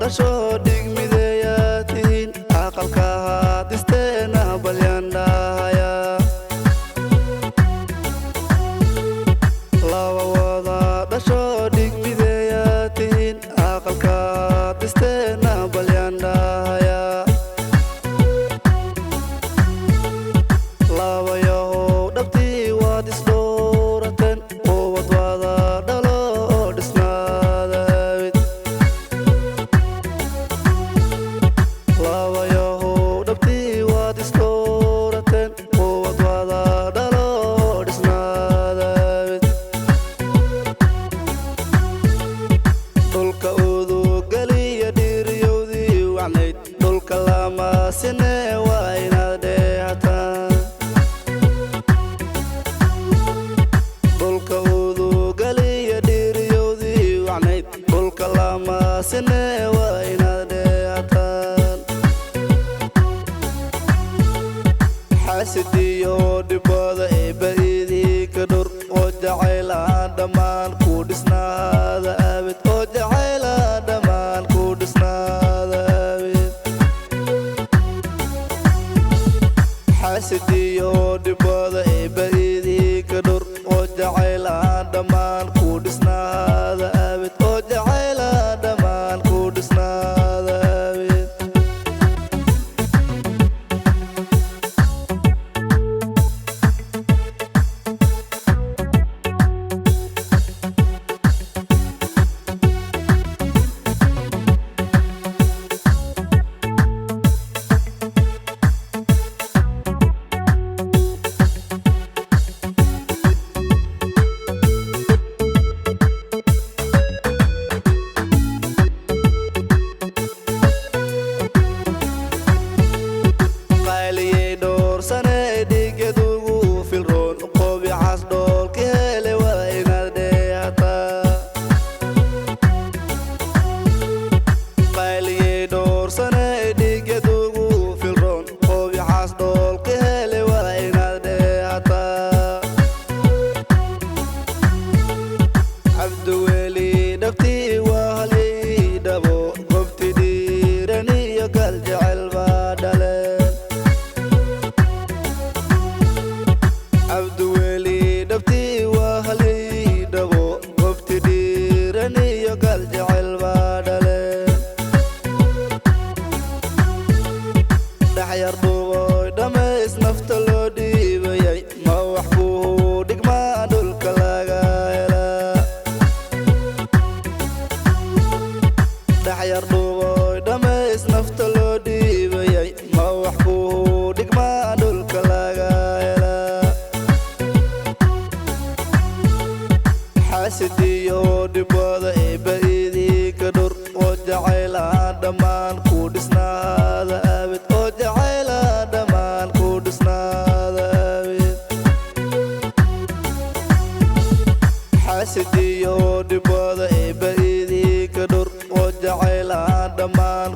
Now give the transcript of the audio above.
dhasho dhigmidayatiin aqalka hadisteena balyandhahaya laba wada dhasho dhigmidayatiin aqalka hadisteena balyandhahaya laba yahow dhabtii waad isdhowrateen ubad wada dhalo oo dhisnaadaawid laba yahow dhabtii waad isdhowrateen ubad wada dhalo oo dhisnaadaawid dhulka udugaliya dhiiriyowdii wacnayd dhulka lama sine waa inaad dheehataan dhulka udugaliya dhiiriyowdii wacnayd dhulka lama sine waa inaad dheehataan xasidiyo dhibooda eebba idinka dhur oo jacaylaan dhammaan ku dhisnaada abid oo jacaylaan dhammaan ku dhisnaada abid xasidiyo dhibooda eebba idinka dhur oo jacaylaan dhammaan ku dhisnaada abid oo jacaylaan dhammaan ku dhisnaada abid qayliyey dhowr sane dhigeedugu filroon qobicas dhoolka hele waa inaad dheehataa qayliyey dhowr sane dhigeedugu filroon qobicas dhoolka hele waa inaad dheehataa cabdiweli dhabtii waa halyey dhabo gobti dhiiran iyo gal jecel baa dhaleen cabdiweli dhabtii waa halyey dhabo gobti dhiiran iyo gal jecel baa dhaleen dhaxyar dhuuboy dhammays nafta loo dhiibayay ma wax kuu dhigmaa dhulka laga helaa dhaxyar dhuuboy dhammays nafta loo dhiibayay ma wax kuu dhigmaa dhulka laga helaa xasidiyo dhibooda eebba idinka dhur oo jacaylaan dhammaan ku dhisnaada abid oo jacaylaan dhammaan ku dhisnaada abid xasidiyo dhibooda eebba idinka dhur oo jacaylaan dhammaan